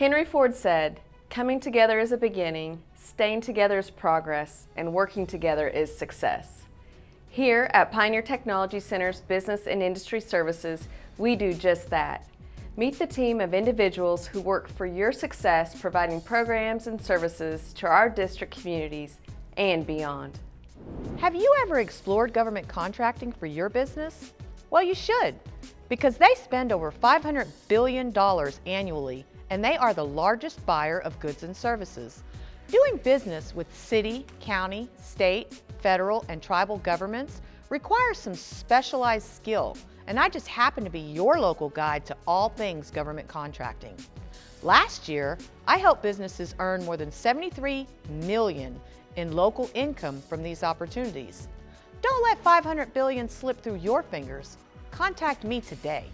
Henry Ford said, "Coming together is a beginning, staying together is progress, and working together is success." Here at Pioneer Technology Center's Business and Industry Services, we do just that. Meet the team of individuals who work for your success, providing programs and services to our district communities and beyond. Have you ever explored government contracting for your business? Well, you should, because they spend over $500 billion annually, and they are the largest buyer of goods and services. Doing business with city, county, state, federal, and tribal governments requires some specialized skill, and I just happen to be your local guide to all things government contracting. Last year, I helped businesses earn more than $73 million in local income from these opportunities. Don't let $500 billion slip through your fingers. Contact me today.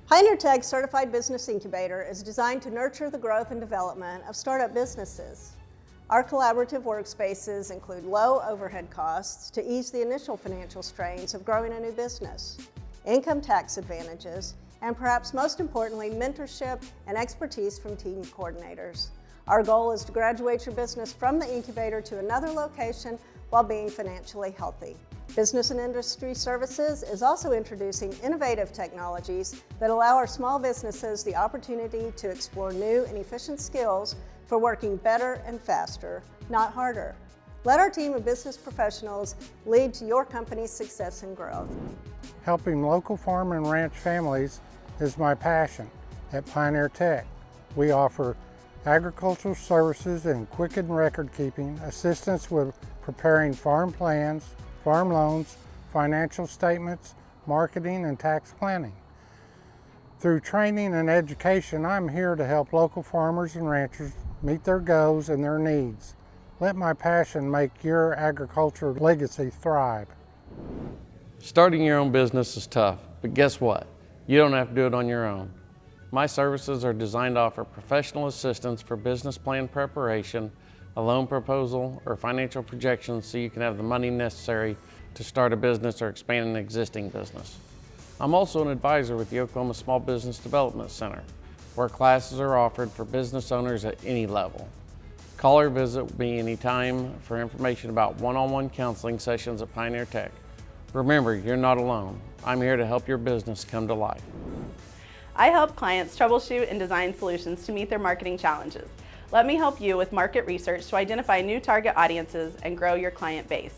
Pioneer Tech's Certified Business Incubator is designed to nurture the growth and development of startup businesses. Our collaborative workspaces include low overhead costs to ease the initial financial strains of growing a new business, income tax advantages, and perhaps most importantly, mentorship and expertise from team coordinators. Our goal is to graduate your business from the incubator to another location while being financially healthy. Business and Industry Services is also introducing innovative technologies that allow our small businesses the opportunity to explore new and efficient skills for working better and faster, not harder. Let our team of business professionals lead to your company's success and growth. Helping local farm and ranch families is my passion. At Pioneer Tech, we offer agricultural services and Quicken record keeping, assistance with preparing farm plans, farm loans, financial statements, marketing, and tax planning. Through training and education, I'm here to help local farmers and ranchers meet their goals and their needs. Let my passion make your agricultural legacy thrive. Starting your own business is tough, but guess what? You don't have to do it on your own. My services are designed to offer professional assistance for business plan preparation, a loan proposal, or financial projections so you can have the money necessary to start a business or expand an existing business. I'm also an advisor with the Oklahoma Small Business Development Center, where classes are offered for business owners at any level. Call or visit me anytime for information about one-on-one counseling sessions at Pioneer Tech. Remember, you're not alone. I'm here to help your business come to life. I help clients troubleshoot and design solutions to meet their marketing challenges. Let me help you with market research to identify new target audiences and grow your client base.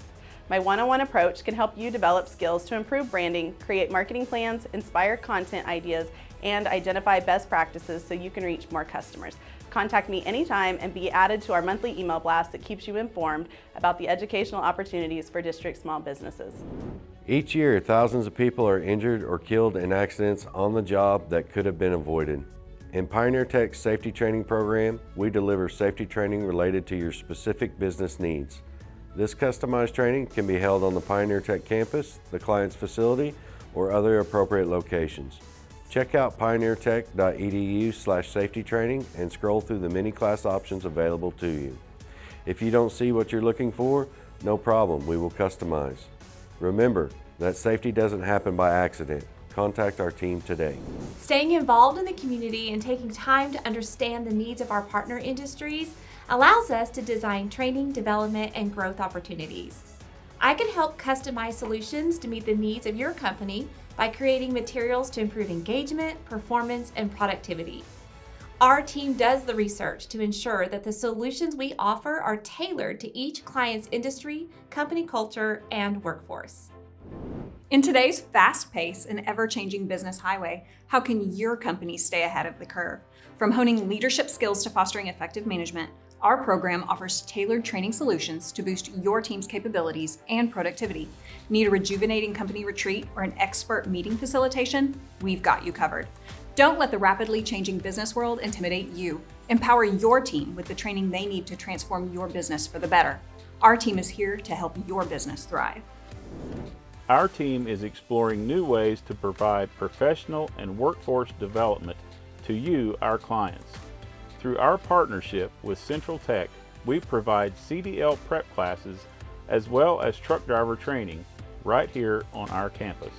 My one-on-one approach can help you develop skills to improve branding, create marketing plans, inspire content ideas, and identify best practices so you can reach more customers. Contact me anytime and be added to our monthly email blast that keeps you informed about the educational opportunities for district small businesses. Each year, thousands of people are injured or killed in accidents on the job that could have been avoided. In Pioneer Tech's safety training program, we deliver safety training related to your specific business needs. This customized training can be held on the Pioneer Tech campus, the client's facility, or other appropriate locations. Check out pioneertech.edu/safety training and scroll through the many class options available to you. If you don't see what you're looking for, no problem, we will customize. Remember that safety doesn't happen by accident. Contact our team today. Staying involved in the community and taking time to understand the needs of our partner industries allows us to design training, development, and growth opportunities. I can help customize solutions to meet the needs of your company by creating materials to improve engagement, performance, and productivity. Our team does the research to ensure that the solutions we offer are tailored to each client's industry, company culture, and workforce. In today's fast-paced and ever-changing business highway, how can your company stay ahead of the curve? From honing leadership skills to fostering effective management, our program offers tailored training solutions to boost your team's capabilities and productivity. Need a rejuvenating company retreat or an expert meeting facilitation? We've got you covered. Don't let the rapidly changing business world intimidate you. Empower your team with the training they need to transform your business for the better. Our team is here to help your business thrive. Our team is exploring new ways to provide professional and workforce development to you, our clients. Through our partnership with Central Tech, we provide CDL prep classes as well as truck driver training right here on our campus.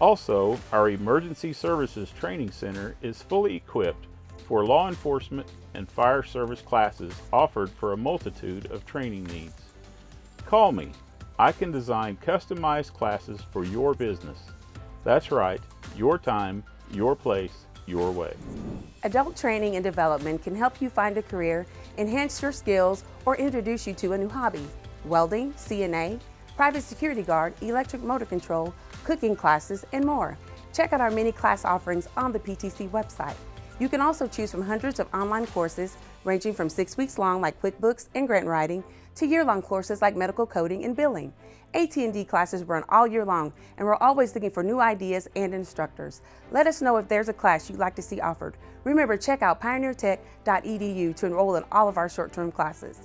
Also, our Emergency Services Training Center is fully equipped for law enforcement and fire service classes offered for a multitude of training needs. Call me. I can design customized classes for your business. That's right, your time, your place, your way. Adult Training and Development can help you find a career, enhance your skills, or introduce you to a new hobby. Welding, CNA, private security guard, electric motor control, cooking classes, and more. Check out our many class offerings on the PTC website. You can also choose from hundreds of online courses ranging from 6 weeks long like QuickBooks and grant writing to year-long courses like medical coding and billing. AT&D classes run all year long, and we're always looking for new ideas and instructors. Let us know if there's a class you'd like to see offered. Remember, check out pioneertech.edu to enroll in all of our short-term classes.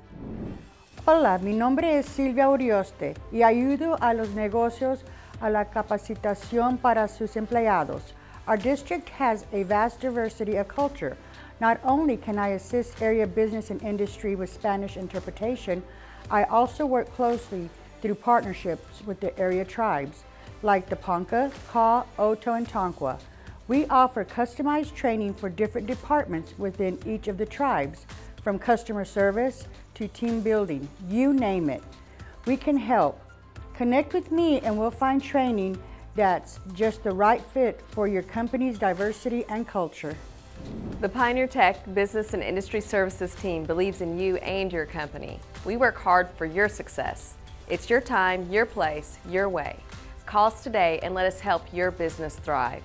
Hola, mi nombre es Silvia Urioste y ayudo a los negocios a la capacitación para sus empleados. Our district has a vast diversity of culture. Not only can I assist area business and industry with Spanish interpretation, I also work closely through partnerships with the area tribes, like the Ponca, Kaw, Oto, and Tonquah. We offer customized training for different departments within each of the tribes, from customer service to team building, you name it. We can help. Connect with me and we'll find training that's just the right fit for your company's diversity and culture. The Pioneer Tech Business and Industry Services team believes in you and your company. We work hard for your success. It's your time, your place, your way. Call us today and let us help your business thrive.